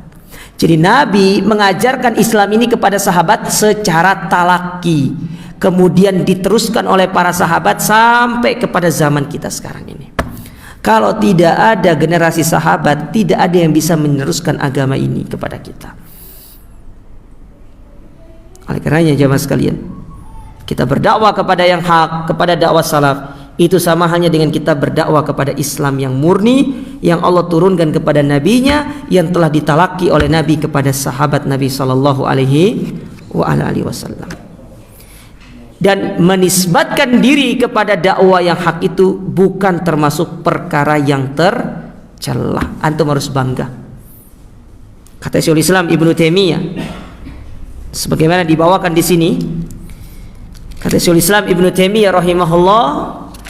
Jadi Nabi mengajarkan Islam ini kepada sahabat secara talaki, kemudian diteruskan oleh para sahabat sampai kepada zaman kita sekarang ini. Kalau tidak ada generasi sahabat, tidak ada yang bisa meneruskan agama ini kepada kita. Oleh karenanya jamaah sekalian, kita berdakwah kepada yang hak, kepada dakwah salaf, itu sama halnya dengan kita berdakwah kepada Islam yang murni, yang Allah turunkan kepada nabinya, yang telah ditalaki oleh Nabi kepada sahabat Nabi sallallahu alaihi wasallam. Dan menisbatkan diri kepada dakwah yang hak itu bukan termasuk perkara yang tercela. Antum harus bangga. Kata Syekhul Islam Ibnu Taimiyah, sebagaimana dibawakan di sini, kata Syekhul Islam Ibnu Taimiyah rahimahullah,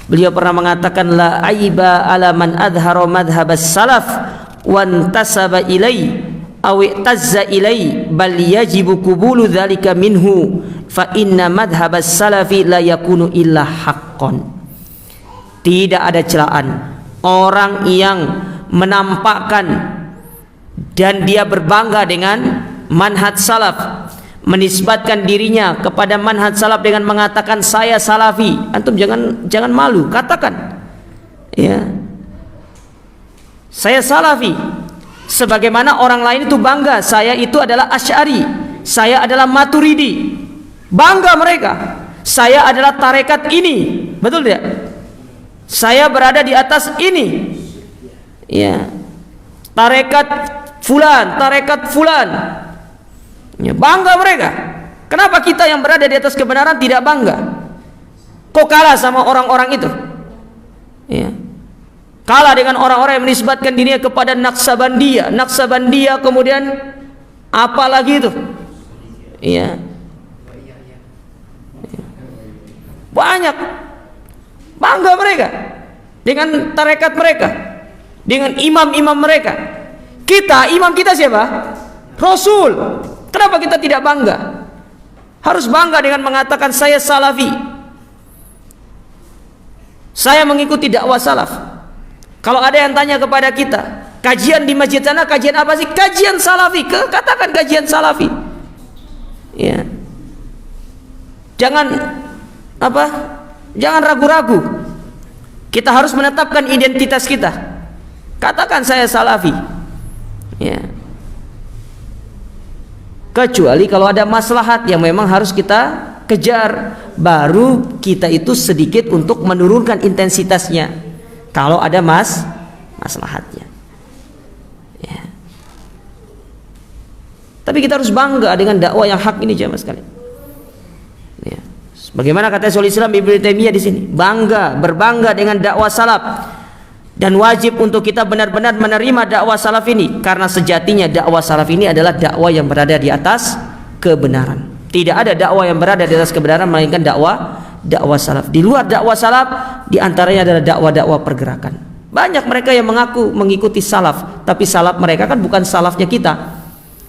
beliau pernah mengatakan, la aiba ala man adhara madhhabas salaf wa intasaba ilai aw i'tazza ilai bal yajibu qubulu dzalika minhu fa inna madhhabas salafi la yakunu illa haqqan. Tidak ada celaan orang yang menampakkan dan dia berbangga dengan manhaj salaf, menisbatkan dirinya kepada manhaj salaf dengan mengatakan saya salafi. Antum jangan malu, katakan ya, saya salafi. Sebagaimana orang lain itu bangga, saya itu adalah Asy'ari, saya adalah Maturidi, bangga mereka, saya adalah tarekat ini, betul tidak? Saya berada di atas ini, ya, tarekat fulan, ya, bangga mereka. Kenapa kita yang berada di atas kebenaran tidak bangga? Kok kalah sama orang-orang itu? Ya. Kalah dengan orang-orang yang menisbatkan dirinya kepada Naqsabandiyah, kemudian apa lagi itu? Ya. Banyak. Bangga mereka dengan tarekat mereka, dengan imam-imam mereka. Imam kita siapa? Rasul. Kenapa kita tidak bangga? Harus bangga dengan mengatakan saya salafi, saya mengikuti dakwah salaf. Kalau ada yang tanya kepada kita, kajian di masjid sana kajian apa sih? Kajian salafi. Katakan kajian salafi. Ya. Jangan ragu-ragu. Kita harus menetapkan identitas kita. Katakan saya salafi. Ya. Kecuali kalau ada maslahat yang memang harus kita kejar, baru kita itu sedikit untuk menurunkan intensitasnya. Kalau ada maslahatnya. Ya. Tapi kita harus bangga dengan dakwah yang hak ini jemaah sekalian. Ya. Bagaimana kata Syekhul Islam Ibnu Taimiyah di sini? Berbangga dengan dakwah salaf. Dan wajib untuk kita benar-benar menerima dakwah salaf ini, karena sejatinya dakwah salaf ini adalah dakwah yang berada di atas kebenaran. Tidak ada dakwah yang berada di atas kebenaran melainkan dakwah salaf. Di luar dakwah salaf, di antaranya adalah dakwah-dakwah pergerakan. Banyak mereka yang mengaku mengikuti salaf, tapi salaf mereka kan bukan salafnya kita.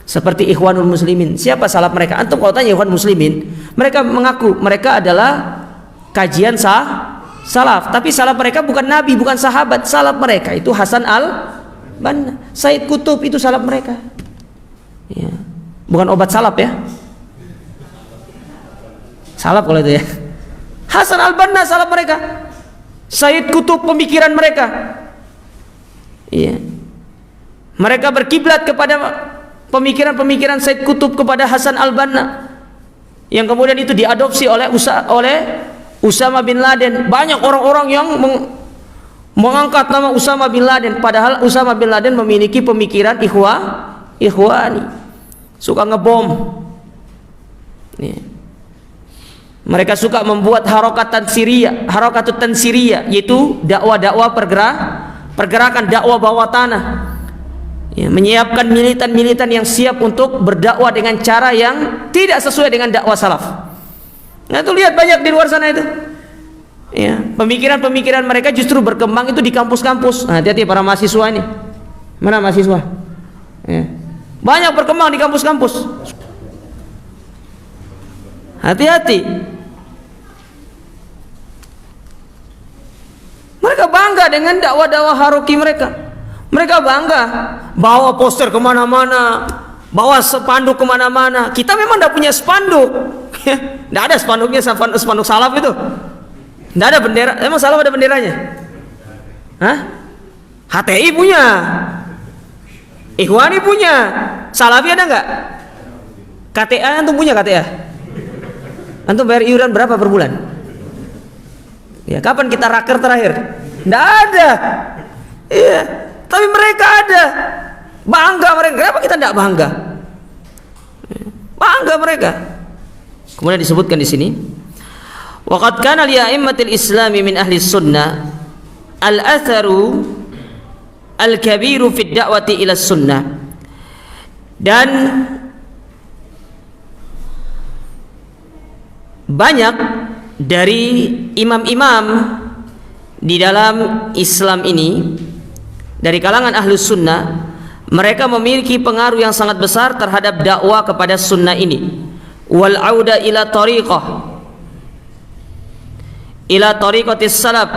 Seperti Ikhwanul Muslimin. Siapa salaf mereka? Antum kalau tanya Ikhwan Muslimin, mereka mengaku mereka adalah kajian salaf, tapi salaf mereka bukan nabi, bukan sahabat. Salaf mereka itu Hasan al-Banna, Said Qutb, itu salaf mereka ya. Bukan obat salaf ya, salaf kalau itu ya. Hasan al-Banna salaf mereka, Said Qutb pemikiran mereka ya. Mereka berkiblat kepada pemikiran-pemikiran Said Qutb, kepada Hasan al-Banna, yang kemudian itu diadopsi oleh Usama bin Laden. Banyak orang-orang yang mengangkat nama Usama bin Laden, padahal Usama bin Laden memiliki pemikiran ikhwani, suka ngebom ya. Mereka suka membuat harakatut tansiriyah, yaitu dakwah pergerakan dakwah bawah tanah ya, menyiapkan militan-militan yang siap untuk berdakwah dengan cara yang tidak sesuai dengan dakwah salaf. Nah, itu lihat banyak di luar sana itu ya, pemikiran-pemikiran mereka justru berkembang itu di kampus-kampus. Nah, hati-hati para mahasiswa ini. Mana mahasiswa ya, banyak berkembang di kampus-kampus. Hati-hati. Mereka bangga dengan dakwah-dakwah haroki mereka. Mereka bangga bawa poster kemana-mana, bawa spanduk kemana-mana. Kita memang tidak punya spanduk ya. Tidak ada spanduknya, spanduk salaf itu. Tidak ada bendera. Emang salaf ada benderanya? Hah? HTI punya, Ikhwani punya, Salafi ada nggak? KTA antum punya KTA? Antum bayar iuran berapa per bulan? Ya, kapan kita raker terakhir? Tidak ada. Iya, tapi mereka ada. Bangga mereka. Kenapa kita tidak bangga? Bangga mereka. Kemudian disebutkan di sini, waqad kana li a'immatil islami min ahli sunnah al-atharu al-kabiru fi da'wati ila sunnah. Dan banyak dari imam-imam di dalam Islam ini dari kalangan ahlus sunnah, mereka memiliki pengaruh yang sangat besar terhadap dakwah kepada sunnah ini. Wal auda ila tariqatis salaf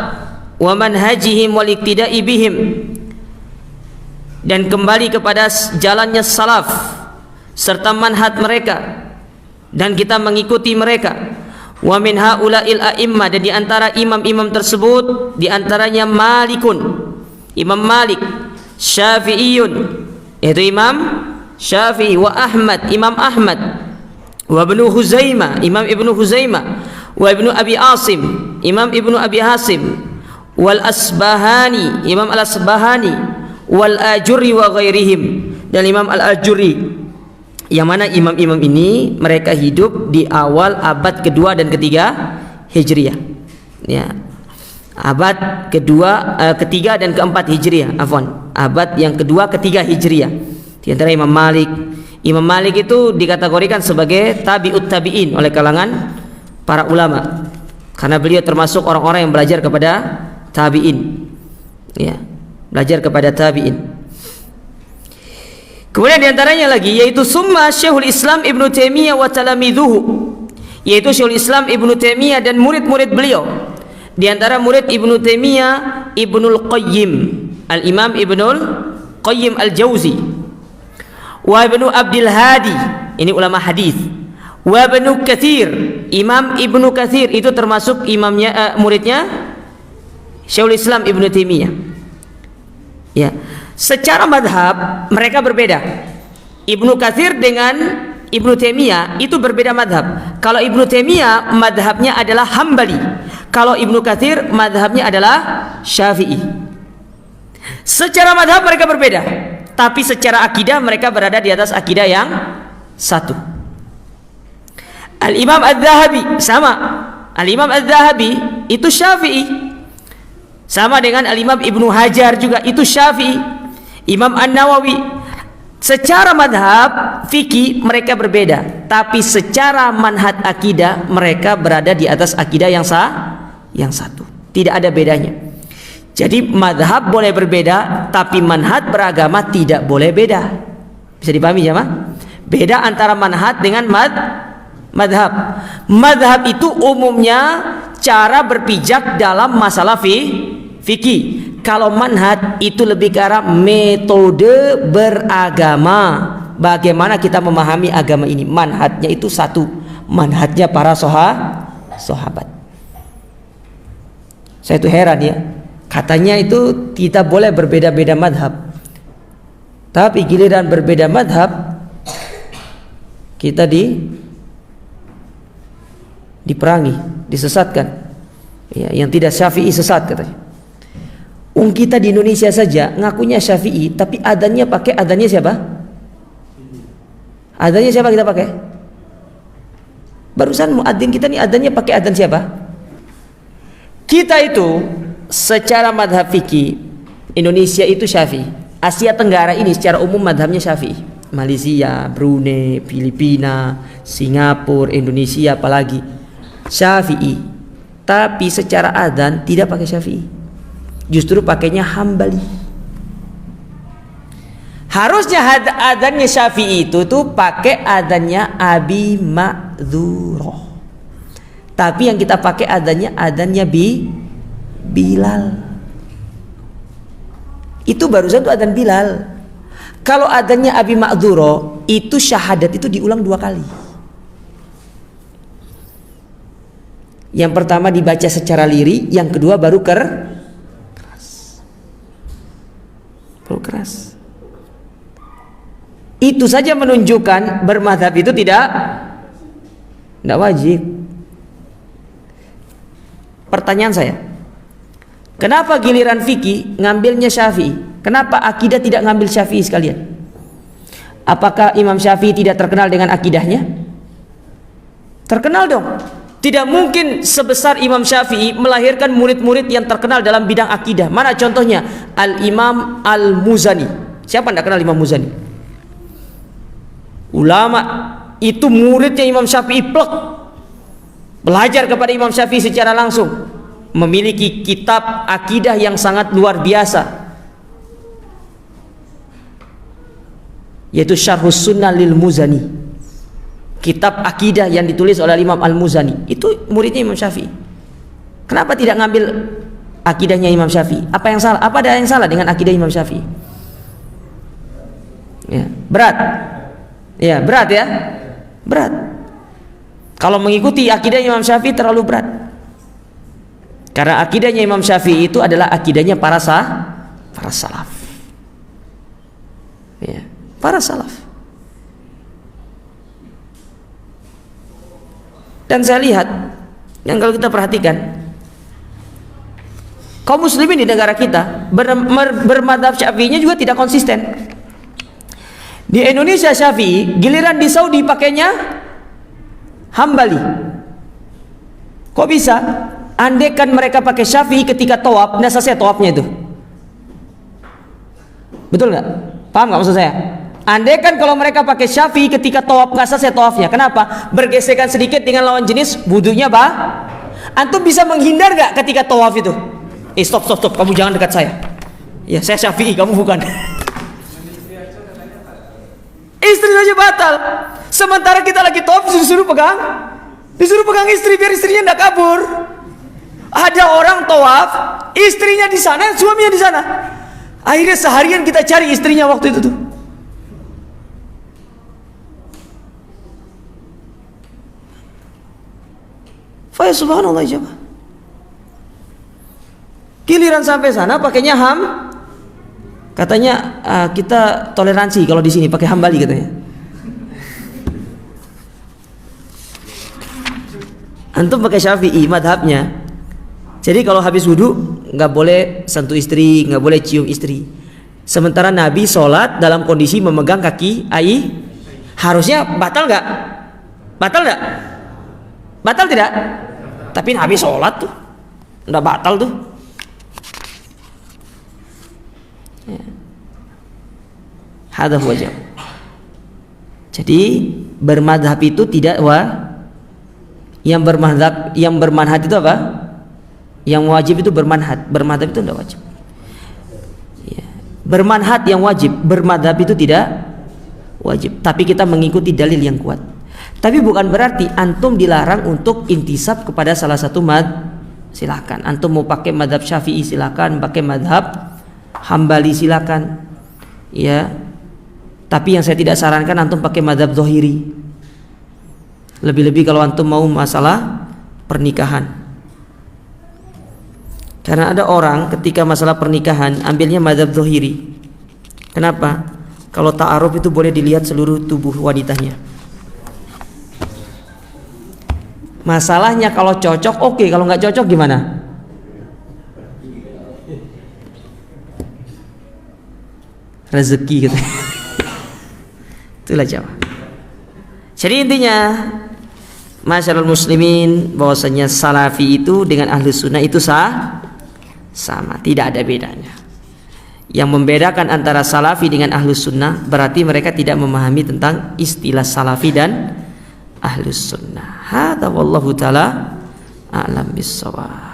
wa manhajihim wal iktida'i bihim, dan kembali kepada jalannya salaf serta manhaj mereka dan kita mengikuti mereka. Wa min haula'il a'immah, dan di antara imam-imam tersebut di antaranya Malikun, Imam Malik, Syafi'iyun, yaitu Imam Syafi'i, wa Ahmad, Imam Ahmad, wa Ibnu Huzaimah, Imam Ibnu Huzaimah, wa Ibnu Abi Asim, Imam Ibnu Abi Hasim, wal Asbahani, Imam Al-Asbahani, wal Ajurri wa ghairihim, dan Imam Al-Ajurri. Yang mana imam-imam ini mereka hidup di awal abad kedua dan ketiga Hijriah ya. Abad ketiga dan keempat Hijriah, abad yang kedua ketiga Hijriah. Di antara Imam Malik. Imam Malik itu dikategorikan sebagai tabi'ut tabi'in oleh kalangan para ulama, karena beliau termasuk orang-orang yang belajar kepada tabi'in ya, belajar kepada tabi'in. Kemudian diantaranya lagi yaitu summa Syekhul Islam Ibnu Taimiyah wa talamidhuhu, yaitu Syekhul Islam Ibnu Taimiyah dan murid-murid beliau. Di antara murid Ibnu Taimiyah Ibnul Qayyim, Al-Imam Ibnul Qayyim Al-Jauzi, wa Ibnu Abdul Hadi, ini ulama hadis, wa Ibnu Katsir, Imam Ibnu Katsir itu termasuk imamnya muridnya Syekhul Islam Ibnu Taimiyah ya. Secara madhab mereka berbeda. Ibnu Katsir dengan Ibnu Taimiyah itu berbeda madhab. Kalau Ibnu Taimiyah madhabnya adalah Hambali, kalau Ibnu Katsir madhabnya adalah Syafi'i. Secara madhab mereka berbeda, tapi secara akidah mereka berada di atas akidah yang satu. Al-Imam Adz-Dzahabi sama. Al-Imam Adz-Dzahabi itu Syafi'i, Sama dengan Al-Imam Ibnu Hajar juga itu Syafi'i. Imam An-Nawawi. Secara madhab fikih mereka berbeda, tapi secara manhaj akidah mereka berada di atas akidah yang satu. Tidak ada bedanya. Jadi madhab boleh berbeda, tapi manhaj beragama tidak boleh beda. Bisa dipahami ya, beda antara manhaj dengan madhab. Madhab itu umumnya cara berpijak dalam masalah fikih. Kalau manhaj itu lebih ke arah metode beragama. Bagaimana kita memahami agama ini? Manhajnya itu satu, manhajnya para sahabat. Saya itu heran ya. Katanya itu kita boleh berbeda-beda madhab, tapi giliran berbeda madhab kita diperangi, disesatkan. Ya, yang tidak Syafi'i sesat katanya. Kita di Indonesia saja ngakunya Syafi'i, tapi adanya pakai adanya siapa? Adanya siapa kita pakai? Barusan muadzin kita nih adanya pakai adan siapa? Kita itu secara madhab fikih Indonesia itu Syafi'i. Asia Tenggara ini secara umum madhabnya Syafi'i. Malaysia, Brunei, Filipina, Singapura, Indonesia apalagi Syafi'i. Tapi secara adzan tidak pakai Syafi'i. Justru pakainya Hambali. Harusnya adzannya Syafi'i itu tuh pakai adzannya Abi Ma'dzuroh. Tapi yang kita pakai adzannya Bilal. Itu barusan tuh adzan Bilal. Kalau adzannya Abi Ma'dzuroh itu syahadat itu diulang 2 kali. Yang pertama dibaca secara lirih, yang kedua baru keras. Itu saja menunjukkan bermadhab itu tidak wajib. Pertanyaan saya, kenapa giliran fikih ngambilnya Syafi'i? Kenapa akidah tidak ngambil Syafi'i sekalian? Apakah Imam Syafi'i tidak terkenal dengan akidahnya? Terkenal dong. Tidak mungkin sebesar Imam Syafi'i melahirkan murid-murid yang terkenal dalam bidang akidah. Mana contohnya? Al-Imam Al-Muzani. Siapa tidak kenal Imam Muzani? Ulama itu muridnya Imam Syafi'i plek. Belajar kepada Imam Syafi'i secara langsung. Memiliki kitab akidah yang sangat luar biasa, yaitu Syarhus Sunnah lil Muzani. Kitab akidah yang ditulis oleh Imam Al-Muzani itu muridnya Imam Syafi'i. Kenapa tidak ngambil akidahnya Imam Syafi'i? Apa yang salah? Apa ada yang salah dengan akidah Imam Syafi'i? Ya, berat. Ya, berat ya. Berat. Kalau mengikuti akidah Imam Syafi'i terlalu berat. Karena akidahnya Imam Syafi'i itu adalah akidahnya para salaf. Ya, para salaf. Dan saya lihat, yang kalau kita perhatikan, kaum muslimin di negara kita bermadhab Syafi'inya juga tidak konsisten. Di Indonesia Syafi'i, giliran di Saudi pakainya Hambali. Kok bisa? Andaikan mereka pakai Syafi'i ketika tawaf, nah selesai tawafnya itu. Betul nggak? Paham nggak maksud saya? Andaikan kalau mereka pakai Syafi'i ketika tawaf, nggak selesai tawafnya. Kenapa? Bergesekan sedikit dengan lawan jenis, wudunya antum bisa menghindar nggak ketika tawaf itu? Stop, kamu jangan dekat saya. Ya, saya Syafi'i, kamu bukan. Istri saja batal. Sementara kita lagi tawaf disuruh pegang istri biar istrinya tidak kabur. Ada orang tawaf, istrinya di sana, suaminya di sana. Akhirnya seharian kita cari istrinya waktu itu tuh. Fa subhanallah jemaah. Giliran sampai sana pakainya katanya kita toleransi kalau di sini pakai Hambali katanya. Antum pakai Syafi'i madhabnya. Jadi kalau habis wudhu nggak boleh sentuh istri, nggak boleh cium istri. Sementara Nabi sholat dalam kondisi memegang kaki harusnya batal nggak? Batal nggak? Batal tidak? Tapi Nabi sholat tuh nggak batal tuh. Hadza huwa jawab. Jadi bermadhab itu tidak yang bermanhaj itu apa? Yang wajib itu bermadhab itu tidak wajib. Ya. Bermanhaj yang wajib, bermadhab itu tidak wajib. Tapi kita mengikuti dalil yang kuat. Tapi bukan berarti antum dilarang untuk intisab kepada salah satu silakan. Antum mau pakai madhab Syafi'i silakan, pakai madhab Hambali silakan. Ya. Tapi yang saya tidak sarankan antum pakai madhab Zahiri. Lebih-lebih kalau antum mau masalah pernikahan. Karena ada orang ketika masalah pernikahan ambilnya madhab Zahiri. Kenapa? Kalau ta'aruf itu boleh dilihat seluruh tubuh wanitanya. Masalahnya kalau cocok oke, kalau nggak cocok gimana? Rezeki gitu. Itulah jawab. Jadi intinya masyarakat muslimin bahwasanya salafi itu dengan ahli sunnah itu sama, tidak ada bedanya. Yang membedakan antara salafi dengan ahli sunnah berarti mereka tidak memahami tentang istilah salafi dan ahli sunnah. Hadza wallahu taala a'lam bissawab.